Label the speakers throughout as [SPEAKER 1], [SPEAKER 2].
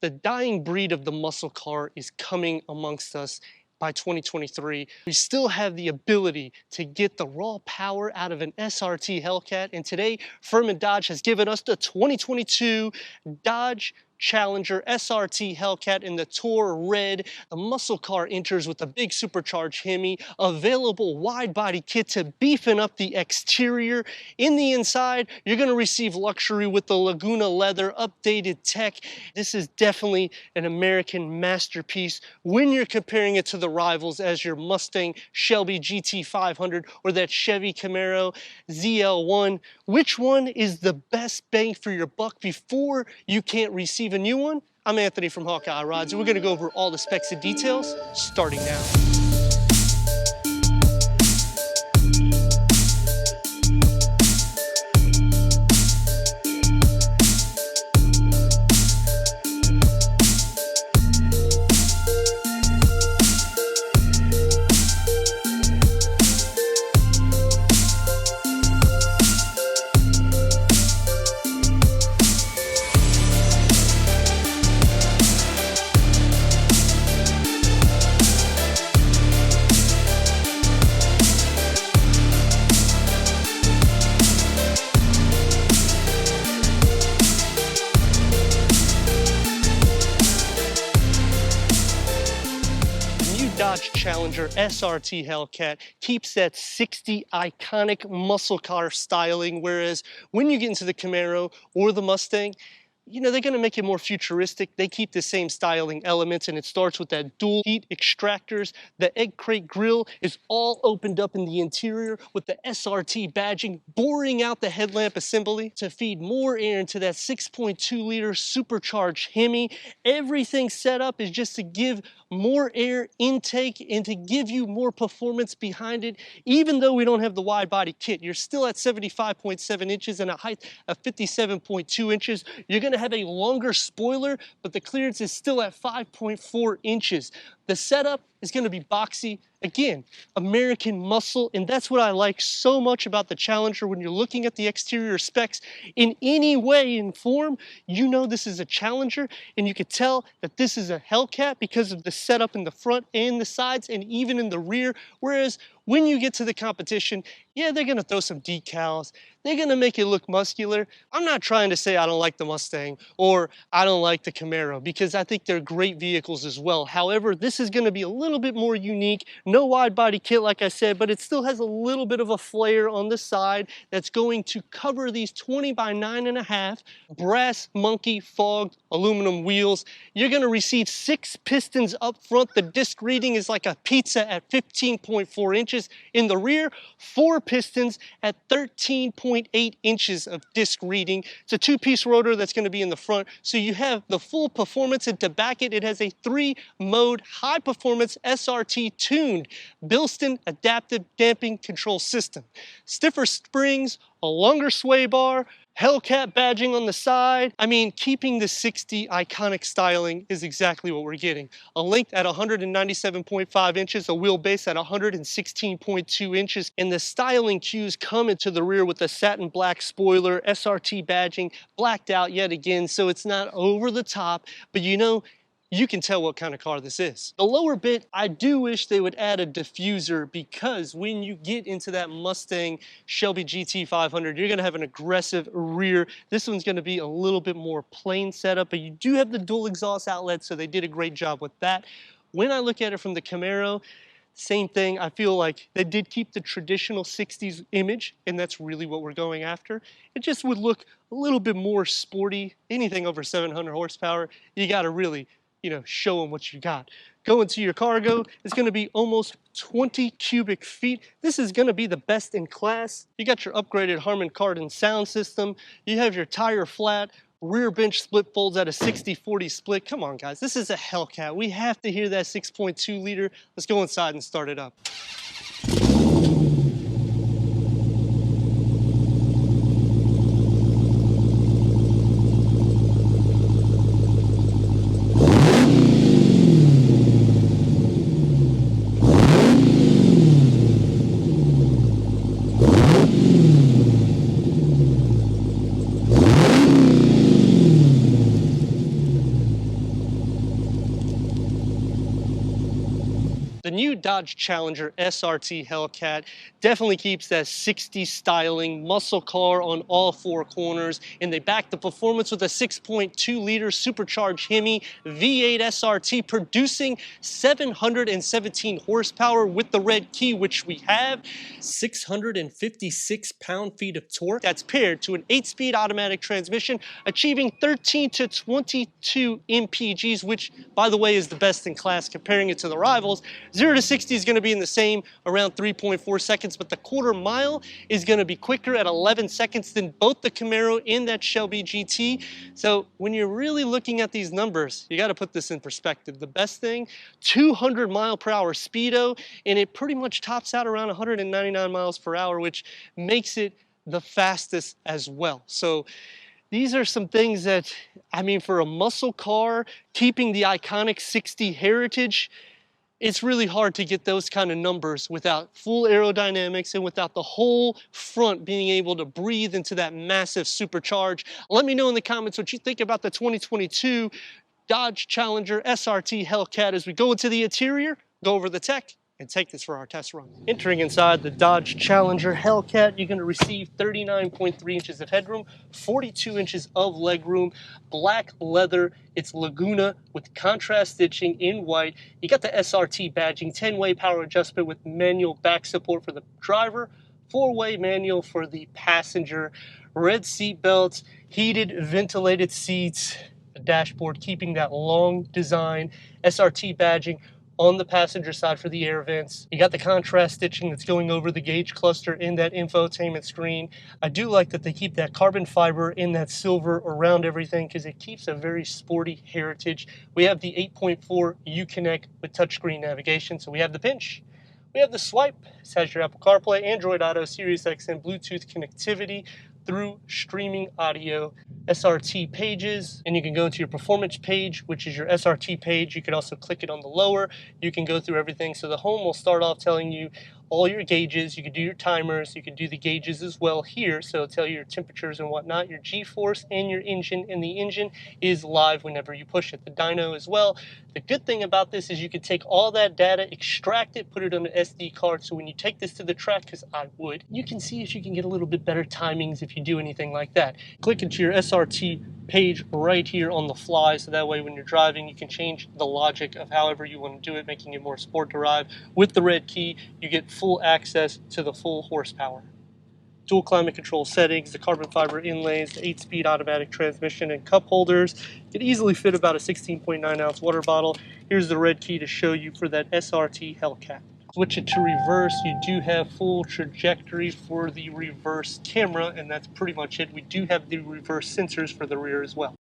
[SPEAKER 1] The dying breed of the muscle car is coming amongst us by 2023. We still have the ability to get the raw power out of an SRT Hellcat, and today Ferman Dodge has given us the 2022 Dodge Challenger SRT Hellcat in the Tour Red. The muscle car enters with a big supercharged Hemi, available wide body kit to beefing up the exterior. In the inside, you're going to receive luxury with the Laguna leather, updated tech. This is definitely an American masterpiece when you're comparing it to the rivals as your Mustang Shelby GT500 or that Chevy Camaro ZL1. Which one is the best bang for your buck before you can't receive a new one? I'm Anthony from Hawkeye Rods, and we're going to go over all the specs and details starting now. Dodge Challenger SRT Hellcat keeps that 60 iconic muscle car styling, whereas when you get into the Camaro or the Mustang, you know, they're going to make it more futuristic. They keep the same styling elements, and it starts with that dual heat extractors. The egg crate grille is all opened up in the interior with the SRT badging, boring out the headlamp assembly to feed more air into that 6.2-liter supercharged Hemi. Everything set up is just to give more air intake and to give you more performance behind it. Even though we don't have the wide body kit, you're still at 75.7 inches and a height of 57.2 inches. You're going to have a longer spoiler, but the clearance is still at 5.4 inches. The setup is going to be boxy. Again, American muscle, and that's what I like so much about the Challenger. When you're looking at the exterior specs in any way and form, you know this is a Challenger, and you could tell that this is a Hellcat because of the setup in the front and the sides and even in the rear. Whereas when you get to the competition, yeah, they're going to throw some decals. They're going to make it look muscular. I'm not trying to say I don't like the Mustang or I don't like the Camaro, because I think they're great vehicles as well. However, this is going to be a little bit more unique. No wide body kit, like I said, but it still has a little bit of a flare on the side that's going to cover these 20 by 9.5 brass monkey fogged aluminum wheels. You're going to receive 6 pistons up front. The disc reading is like a pizza at 15.4 inches. In the rear, 4 pistons at 13.8 inches of disc reading. It's a 2-piece rotor that's going to be in the front, so you have the full performance, and to back it, it has a 3-mode high-performance SRT tuned Bilston adaptive damping control system. Stiffer springs, a longer sway bar, Hellcat badging on the side. I mean, keeping the 60 iconic styling is exactly what we're getting. A length at 197.5 inches, a wheelbase at 116.2 inches, and the styling cues come into the rear with the satin black spoiler, SRT badging, blacked out yet again, so it's not over the top, but you know, you can tell what kind of car this is. The lower bit, I do wish they would add a diffuser, because when you get into that Mustang Shelby GT500, you're gonna have an aggressive rear. This one's gonna be a little bit more plain setup, but you do have the dual exhaust outlets, so they did a great job with that. When I look at it from the Camaro, same thing. I feel like they did keep the traditional 60s image, and that's really what we're going after. It just would look a little bit more sporty. Anything over 700 horsepower, you gotta really, you know, show them what you got. Going to your cargo is going to be almost 20 cubic feet. This is going to be the best in class. You got your upgraded Harman Kardon sound system. You have your tire flat. Rear bench split folds at a 60-40 split. Come on, guys. This is a Hellcat. We have to hear that 6.2 liter. Let's go inside and start it up. The new Dodge Challenger SRT Hellcat definitely keeps that 60s styling muscle car on all four corners, and they back the performance with a 6.2-liter supercharged HEMI V8 SRT producing 717 horsepower with the red key, which we have, 656 pound-feet of torque. That's paired to an 8-speed automatic transmission, achieving 13 to 22 mpgs, which, by the way, is the best in class comparing it to the rivals. 0 to 60 is going to be in the same, around 3.4 seconds, but the quarter mile is going to be quicker at 11 seconds than both the Camaro and that Shelby GT. So when you're really looking at these numbers, you got to put this in perspective. The best thing, 200 mile per hour speedo, and it pretty much tops out around 199 miles per hour, which makes it the fastest as well. So these are some things that, I mean, for a muscle car, keeping the iconic 60 heritage, it's really hard to get those kind of numbers without full aerodynamics and without the whole front being able to breathe into that massive supercharge. Let me know in the comments what you think about the 2022 Dodge Challenger SRT Hellcat as we go into the interior, go over the tech, and take this for our test run. Entering inside the Dodge Challenger Hellcat, you're going to receive 39.3 inches of headroom, 42 inches of legroom, black leather. It's Laguna with contrast stitching in white. You got the SRT badging, 10-way power adjustment with manual back support for the driver, 4-way manual for the passenger, red seat belts, heated ventilated seats, the dashboard keeping that long design, SRT badging on the passenger side for the air vents. You got the contrast stitching that's going over the gauge cluster in that infotainment screen. I do like that they keep that carbon fiber in that silver around everything because it keeps a very sporty heritage. We have the 8.4 Uconnect with touchscreen navigation. So we have the pinch. We have the swipe. This has your Apple CarPlay, Android Auto, Sirius XM, Bluetooth connectivity through streaming audio, SRT pages, and you can go to your performance page, which is your SRT page. You can also click it on the lower. You can go through everything. So the home will start off telling you all your gauges. You can do your timers. You can do the gauges as well here. So it'll tell you your temperatures and whatnot, your G-force and your engine, and the engine is live whenever you push it. The dyno as well. The good thing about this is you can take all that data, extract it, put it on an SD card. So when you take this to the track, because I would, you can see if you can get a little bit better timings if you do anything like that. Click into your SRT page right here on the fly, so that way when you're driving you can change the logic of however you want to do it, making it more sport derived. With the red key you get full access to the full horsepower, dual climate control settings, the carbon fiber inlays, the 8-speed automatic transmission, and cup holders. You can easily fit about a 16.9 ounce water bottle. Here's the red key to show you for that SRT Hellcat. Switch it to reverse, you do have full trajectory for the reverse camera, and that's pretty much it. We do have the reverse sensors for the rear as well.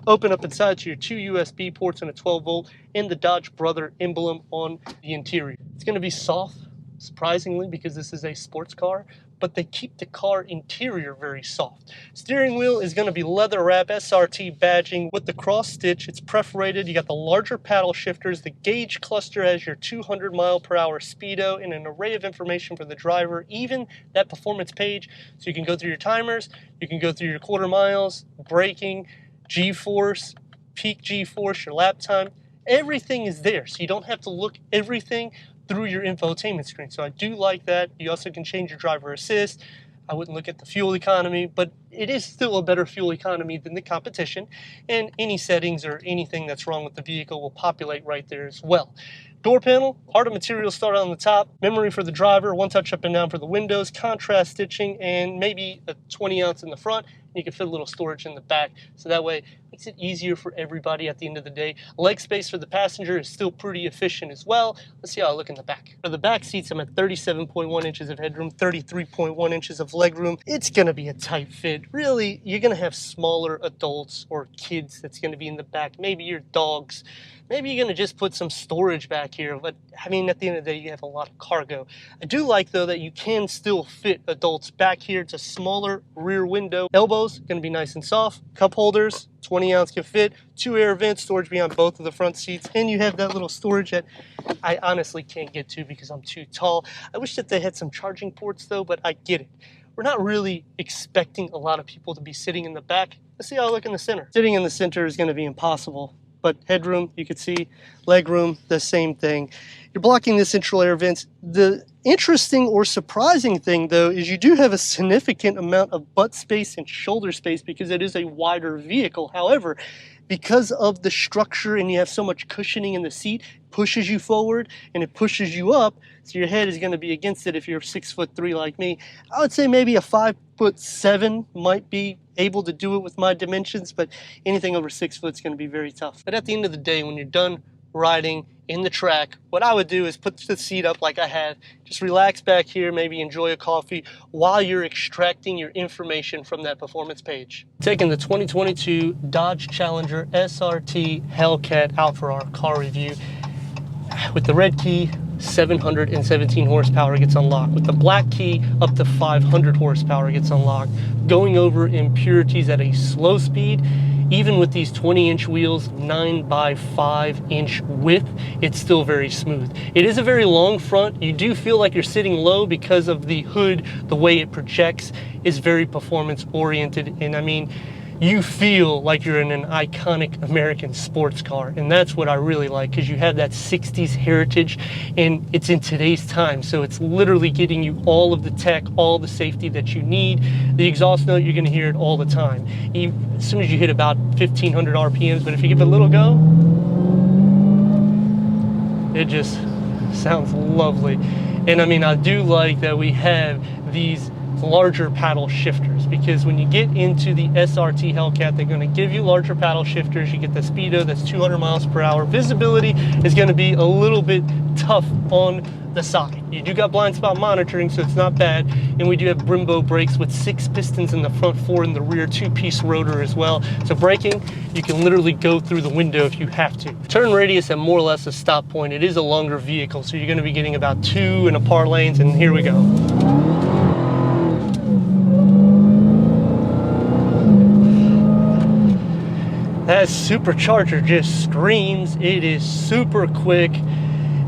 [SPEAKER 1] Open up inside to your 2 USB ports and a 12 volt and the Dodge Brother emblem on the interior. It's going to be soft, surprisingly, because this is a sports car, but they keep the car interior very soft. Steering wheel is going to be leather wrap SRT badging with the cross stitch. It's perforated. You got the larger paddle shifters. The gauge cluster has your 200 mile per hour speedo and an array of information for the driver, even that performance page. So you can go through your timers, you can go through your quarter miles, braking, G-force, peak G-force, your lap time. Everything is there, so you don't have to look everything through your infotainment screen. So I do like that. You also can change your driver assist. I wouldn't look at the fuel economy, but it is still a better fuel economy than the competition. And any settings or anything that's wrong with the vehicle will populate right there as well. Door panel, harder material started on the top, memory for the driver, one touch up and down for the windows, contrast stitching, and maybe a 20 ounce in the front. You can fit a little storage in the back, so that way it makes it easier for everybody at the end of the day. Leg space for the passenger is still pretty efficient as well. Let's see how I look in the back. For the back seats, I'm at 37.1 inches of headroom, 33.1 inches of legroom. It's going to be a tight fit. Really, you're going to have smaller adults or kids that's going to be in the back, maybe your dogs. Maybe you're going to just put some storage back here, but I mean, at the end of the day, you have a lot of cargo. I do like, though, that you can still fit adults back here. It's a smaller rear window. Elbows, going to be nice and soft. Cup holders, 20 ounce can fit. 2 air vents, storage behind both of the front seats. And you have that little storage that I honestly can't get to because I'm too tall. I wish that they had some charging ports, though, but I get it. We're not really expecting a lot of people to be sitting in the back. Let's see how I look in the center. Sitting in the center is going to be impossible but headroom, you can see, legroom, the same thing. You're blocking the central air vents. The interesting or surprising thing, though, is you do have a significant amount of butt space and shoulder space because it is a wider vehicle. However, because of the structure and you have so much cushioning in the seat, it pushes you forward and it pushes you up, so your head is going to be against it if you're 6'3" like me. I would say maybe a 5'7" might be able to do it with my dimensions, but anything over 6 foot is going to be very tough. But at the end of the day, when you're done riding in the track, what I would do is put the seat up like I have, just relax back here, maybe enjoy a coffee while you're extracting your information from that performance page. Taking the 2022 Dodge Challenger SRT Hellcat out for our car review. With the red key, 717 horsepower gets unlocked. With the black key, up to 500 horsepower gets unlocked. Going over impurities at a slow speed, even with these 20-inch wheels, 9x5-inch width, it's still very smooth. It is a very long front. You do feel like you're sitting low because of the hood. The way it projects is very performance-oriented, and I mean, you feel like you're in an iconic American sports car, and that's what I really like, because you have that 60s heritage and it's in today's time, so it's literally getting you all of the tech, all the safety that you need. The exhaust note, you're going to hear it all the time, as soon as you hit about 1500 RPMs, but if you give it a little go, it just sounds lovely. And I mean, I do like that we have these larger paddle shifters, because when you get into the SRT Hellcat, they're going to give you larger paddle shifters. You get the speedo that's 200 miles per hour. Visibility is going to be a little bit tough on the side. You do got blind spot monitoring, so it's not bad, and we do have Brembo brakes with 6 pistons in the front, 4 in the rear, 2-piece rotor as well. So braking, you can literally go through the window if you have to. Turn radius at more or less a stop point. It is a longer vehicle, so you're going to be getting about 2 and a par lanes, and here we go. That supercharger just screams. It is super quick.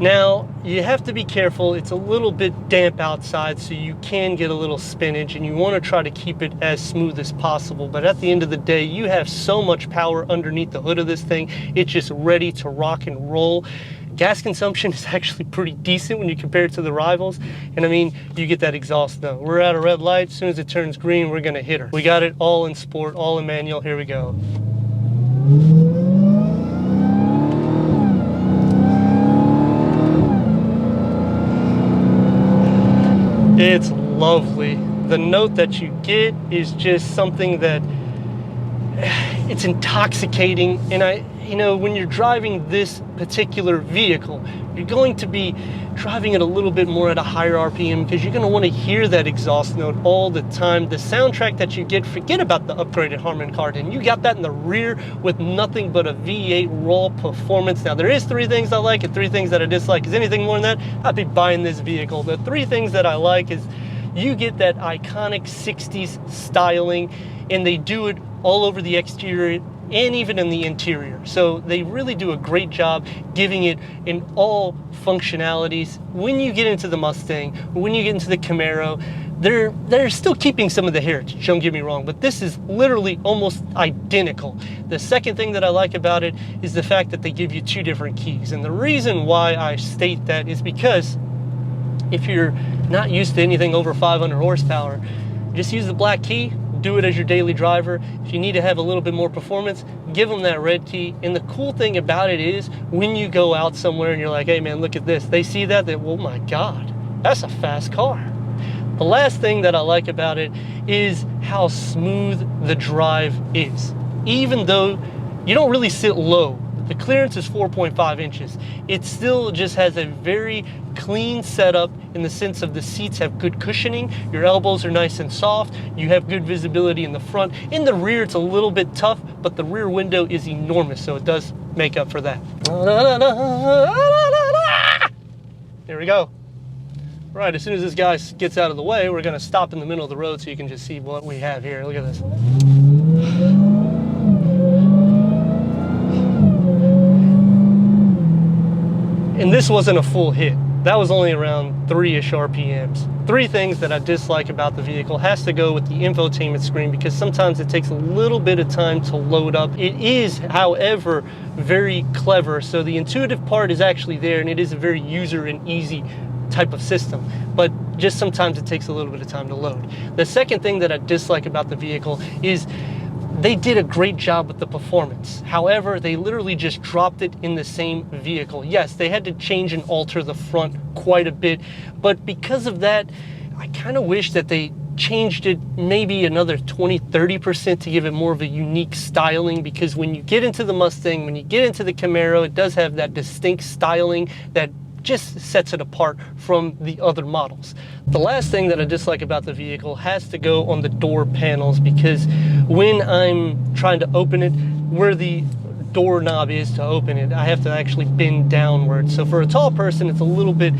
[SPEAKER 1] Now, you have to be careful. It's a little bit damp outside, so you can get a little spinach, and you want to try to keep it as smooth as possible. But at the end of the day, you have so much power underneath the hood of this thing. It's just ready to rock and roll. Gas consumption is actually pretty decent when you compare it to the rivals. And I mean, you get that exhaust note. We're at a red light. As soon as it turns green, we're going to hit her. We got it all in sport, all in manual. Here we go. It's lovely. The note that you get is just something that it's intoxicating. And you know, when you're driving this particular vehicle, you're going to be driving it a little bit more at a higher RPM, because you're going to want to hear that exhaust note all the time. The soundtrack that you get, forget about the upgraded Harman Kardon. You got that in the rear with nothing but a V8 raw performance. Now, there is 3 things I like and 3 things that I dislike. Is anything more than that, I'd be buying this vehicle. The 3 things that I like is you get that iconic 60s styling, and they do it all over the exterior and even in the interior. So they really do a great job giving it in all functionalities. When you get into the Mustang, when you get into the Camaro, they're still keeping some of the heritage, don't get me wrong, but this is literally almost identical. The second thing that I like about it is the fact that they give you 2 different keys. And the reason why I state that is because if you're not used to anything over 500 horsepower, just use the black key. Do it as your daily driver. If you need to have a little bit more performance, give them that red key. And the cool thing about it is when you go out somewhere and you're like, hey man, look at this. They see that, oh my God, that's a fast car. The last thing that I like about it is how smooth the drive is. Even though you don't really sit low, the clearance is 4.5 inches. It still just has a very clean setup in the sense of the seats have good cushioning, your elbows are nice and soft, you have good visibility in the front. In the rear, it's a little bit tough, but the rear window is enormous, so it does make up for that. There we go. Right, as soon as this guy gets out of the way, we're gonna stop in the middle of the road so you can just see what we have here. Look at this. And this wasn't a full hit. That was only around 3-ish RPMs. 3 things that I dislike about the vehicle has to go with the infotainment screen, because sometimes it takes a little bit of time to load up. It is, however, very clever. So the intuitive part is actually there, and it is a very user and easy type of system, but just sometimes it takes a little bit of time to load. The second thing that I dislike about the vehicle is they did a great job with the performance. However, they literally just dropped it in the same vehicle. Yes, they had to change and alter the front quite a bit, but because of that, I kind of wish that they changed it maybe another 20-30% to give it more of a unique styling, because when you get into the Mustang, when you get into the Camaro, it does have that distinct styling that just sets it apart from the other models. The last thing that I dislike about the vehicle has to go on the door panels, because when I'm trying to open it, where the doorknob is to open it, I have to actually bend downward. So for a tall person, it's a little bit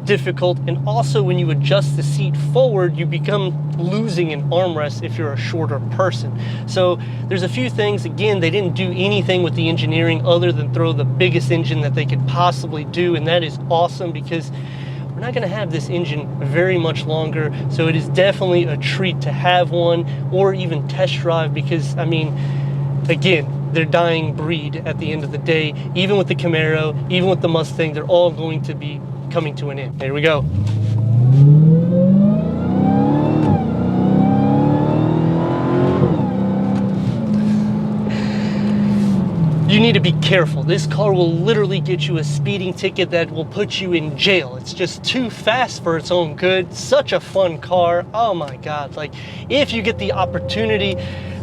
[SPEAKER 1] difficult, and also when you adjust the seat forward, you become losing an armrest if you're a shorter person. So there's a few things. Again, they didn't do anything with the engineering other than throw the biggest engine that they could possibly do, and that is awesome, because we're not going to have this engine very much longer. So it is definitely a treat to have one, or even test drive, because I mean, again, they're dying breed at the end of the day. Even with the Camaro, even with the Mustang, they're all going to be coming to an end. Here we go. You need to be careful. This car will literally get you a speeding ticket that will put you in jail. It's just too fast for its own good. Such a fun car. Oh my God. Like, if you get the opportunity,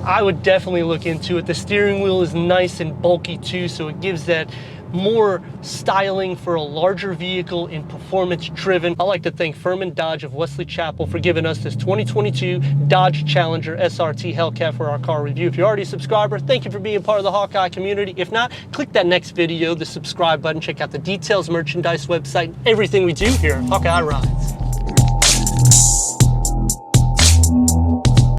[SPEAKER 1] I would definitely look into it. The steering wheel is nice and bulky too, so it gives that more styling for a larger vehicle and performance driven. I'd like to thank Ferman Dodge of Wesley Chapel for giving us this 2022 Dodge Challenger SRT Hellcat for our car review. If you're already a subscriber, thank you for being part of the Hawkeye community. If not, click that next video, the subscribe button, check out the details, merchandise website, everything we do here at Hawkeye Ride.